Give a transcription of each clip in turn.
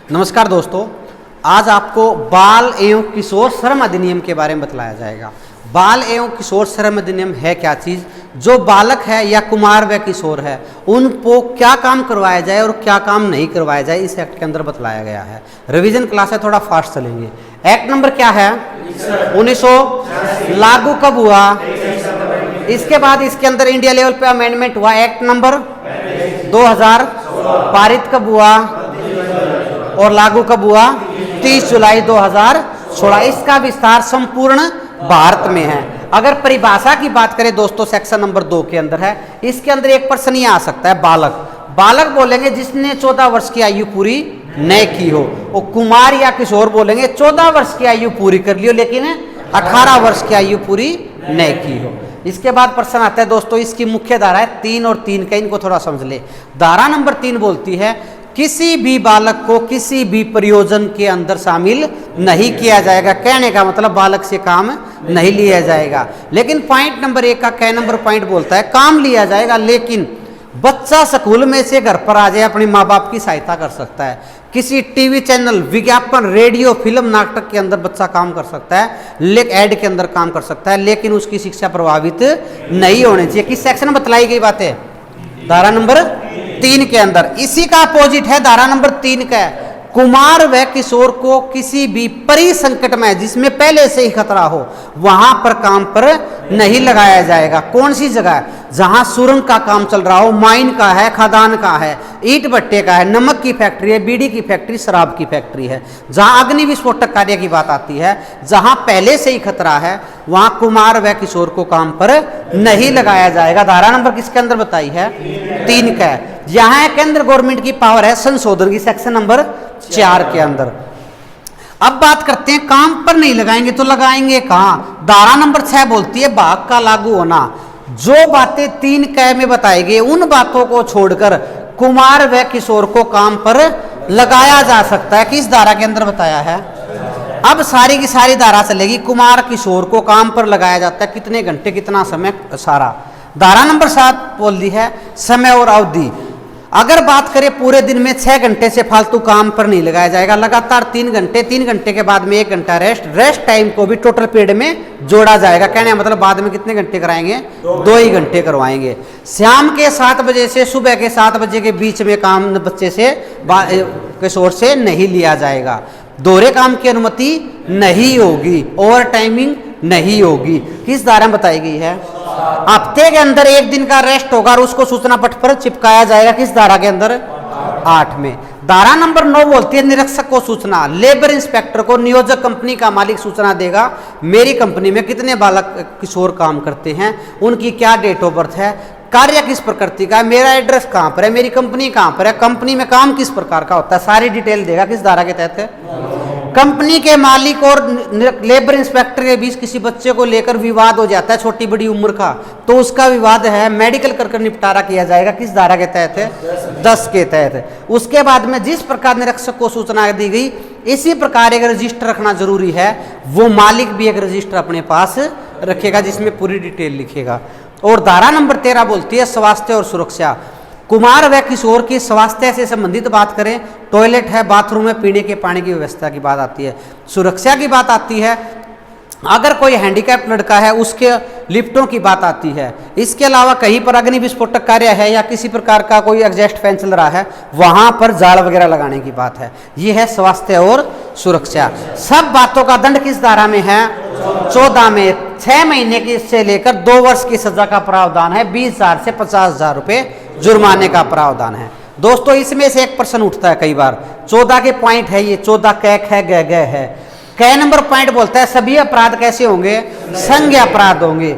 नमस्कार दोस्तों, आज आपको बाल एवं किशोर श्रम अधिनियम के बारे में बतलाया जाएगा। बाल एवं किशोर श्रम अधिनियम है क्या चीज़? जो बालक है या कुमार व किशोर है उनको क्या काम करवाया जाए और क्या काम नहीं करवाया जाए इस एक्ट के अंदर बतलाया गया है। रिवीजन क्लास है, थोड़ा फास्ट चलेंगे। एक्ट नंबर क्या है? 1900। लागू कब हुआ? इसके बाद इसके अंदर इंडिया लेवल पे अमेंडमेंट हुआ। Act number 2000। पारित कब हुआ और लागू कब हुआ? 30 जुलाई 2016। इसका विस्तार संपूर्ण भारत में है। अगर परिभाषा की बात करें दोस्तों, सेक्शन नंबर 2 के अंदर है। इसके अंदर एक प्रश्न ये आ सकता है, बालक बोलेंगे जिसने 14 वर्ष की आयु पूरी नहीं की हो, और कुमार या किशोर बोलेंगे 14 वर्ष की आयु पूरी कर लियो लेकिन 18 वर्ष की आयु पूरी नहीं की हो। इसके बाद प्रश्न आता है दोस्तों, इसकी मुख्य धारा है 3 और 3 का, इनको थोड़ा समझ ले। धारा नंबर 3 बोलती है किसी भी बालक को किसी भी प्रयोजन के अंदर शामिल नहीं किया जाएगा। कहने का मतलब बालक से काम नहीं लिया जाएगा। लेकिन पॉइंट नंबर 1 का क नंबर पॉइंट बोलता है काम लिया जाएगा, लेकिन बच्चा स्कूल में से घर पर आ जाए अपने माँ बाप की सहायता कर सकता है। किसी टीवी चैनल, विज्ञापन, रेडियो, फिल्म, नाटक के अंदर बच्चा काम कर सकता है, एड के अंदर काम कर सकता है, लेकिन उसकी शिक्षा प्रभावित नहीं होनी चाहिए। किस सेक्शन में बतलाई गई बात है? धारा नंबर 3 के अंदर। इसी का अपोजिट है धारा नंबर 3 का, कुमार व किशोर को किसी भी परिसंकट में जिसमें पहले से ही खतरा हो वहां पर काम पर नहीं लगाया जाएगा। कौन सी जगह? जहां सुरंग का काम चल रहा हो, माइन का है, खदान का है, ईंट भट्टे का है, नमक की फैक्ट्री है, बीड़ी की फैक्ट्री, शराब की फैक्ट्री है, जहां अग्नि विस्फोटक कार्य की बात आती है, जहां पहले से ही खतरा है वहां कुमार व किशोर को काम पर नहीं लगाया जाएगा। धारा नंबर किसके अंदर बताई है? 3 का। यहां केंद्र गवर्नमेंट की पावर है संशोधन की, सेक्शन नंबर 4 के अंदर। अब बात करते हैं काम पर नहीं लगाएंगे तो लगाएंगे कहां? धारा नंबर 6 बोलती है भाग का लागू होना। जो बातें 3 क में बताई गई उन बातों को छोड़कर कुमार व किशोर को काम पर लगाया जा सकता है। किस धारा के अंदर बताया है? अब सारी की सारी धारा चलेगी। कुमार किशोर को काम पर लगाया जाता है, कितने घंटे, कितना समय, सारा। धारा नंबर 7 बोल दी है समय और अवधि। अगर बात करें पूरे दिन में 6 घंटे से फालतू काम पर नहीं लगाया जाएगा, लगातार 3 घंटे, 3 घंटे के बाद में 1 घंटा रेस्ट टाइम को भी टोटल पीरियड में जोड़ा जाएगा। कहने का मतलब बाद में कितने घंटे कराएंगे? 2 ही घंटे करवाएंगे। शाम के 7 बजे से सुबह के 7 बजे के बीच में काम बच्चे से किशोर से नहीं लिया जाएगा। दोहरे काम की अनुमति नहीं होगी, ओवर टाइमिंग नहीं होगी। किस धारा में बताई गई है? हफ्ते के अंदर 1 दिन का रेस्ट होगा और उसको सूचना पट पर चिपकाया जाएगा। किस धारा के अंदर? 8 में। धारा नंबर 9 बोलती है निरीक्षक को सूचना, लेबर इंस्पेक्टर को नियोजक कंपनी का मालिक सूचना देगा मेरी कंपनी में कितने बालक किशोर काम करते हैं, उनकी क्या डेट ऑफ बर्थ है, कार्य किस प्रकृति का है, मेरा एड्रेस कहाँ पर है, मेरी कंपनी कहाँ पर है, कंपनी में काम किस प्रकार का होता है, सारी डिटेल देगा। किस धारा के तहत है? कंपनी के मालिक और लेबर इंस्पेक्टर के बीच किसी बच्चे को लेकर विवाद हो जाता है छोटी बड़ी उम्र का, तो उसका विवाद है मेडिकल कर निपटारा किया जाएगा। किस धारा के तहत है? 10 के तहत। उसके बाद में जिस प्रकार निरीक्षक को सूचना दी गई इसी प्रकार एक रजिस्टर रखना जरूरी है। वो मालिक भी एक रजिस्टर अपने पास रखेगा जिसमें पूरी डिटेल लिखेगा। और धारा नंबर 13 बोलती है स्वास्थ्य और सुरक्षा। कुमार व किशोर की स्वास्थ्य से संबंधित बात करें, टॉयलेट है, बाथरूम है, पीने के पानी की व्यवस्था की बात आती है। सुरक्षा की बात आती है, अगर कोई हैंडीकैप लड़का है उसके लिफ्टों की बात आती है। इसके अलावा कहीं पर अग्नि विस्फोटक कार्य है या किसी प्रकार का कोई एग्जॉस्ट फैन चल रहा है वहां पर जाल वगैरह लगाने की बात है। ये है स्वास्थ्य और सुरक्षा। सब बातों का दंड किस धारा में है? 14 में। 6 महीने की से लेकर 2 वर्ष की सजा का प्रावधान है। 20,000 से 50,000 रुपए जुर्माने का प्रावधान है। दोस्तों इसमें से एक प्रश्न उठता है कई बार, 14 के पॉइंट है ये, 14 कैक है, ग है। क नंबर पॉइंट बोलता है सभी अपराध कैसे होंगे? संज्ञ अपराध होंगे।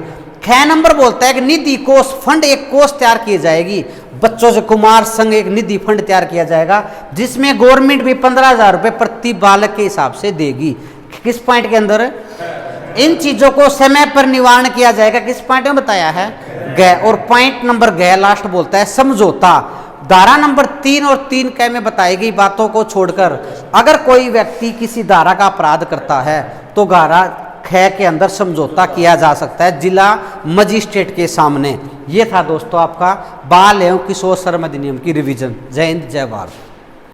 ख नंबर बोलता है कि निधि कोष फंड, एक कोष तैयार की जाएगी बच्चों से, कुमार संघ एक निधि फंड तैयार किया जाएगा जिसमें गवर्नमेंट भी 15,000 रुपए प्रति बालक के हिसाब से देगी। किस पॉइंट के अंदर? इन चीजों को समय पर निवारण किया जाएगा। किस पॉइंट में बताया है? ग। और पॉइंट नंबर ग लास्ट बोलता है समझौता। धारा नंबर 3 और 3 क में बताई गई बातों को छोड़कर अगर कोई व्यक्ति किसी धारा का अपराध करता है तो धारा ख के अंदर समझौता किया जा सकता है जिला मजिस्ट्रेट के सामने। ये था दोस्तों आपका बाल एवं किशोर श्रम अधिनियम की रिवीजन। जय हिंद, जय भारत।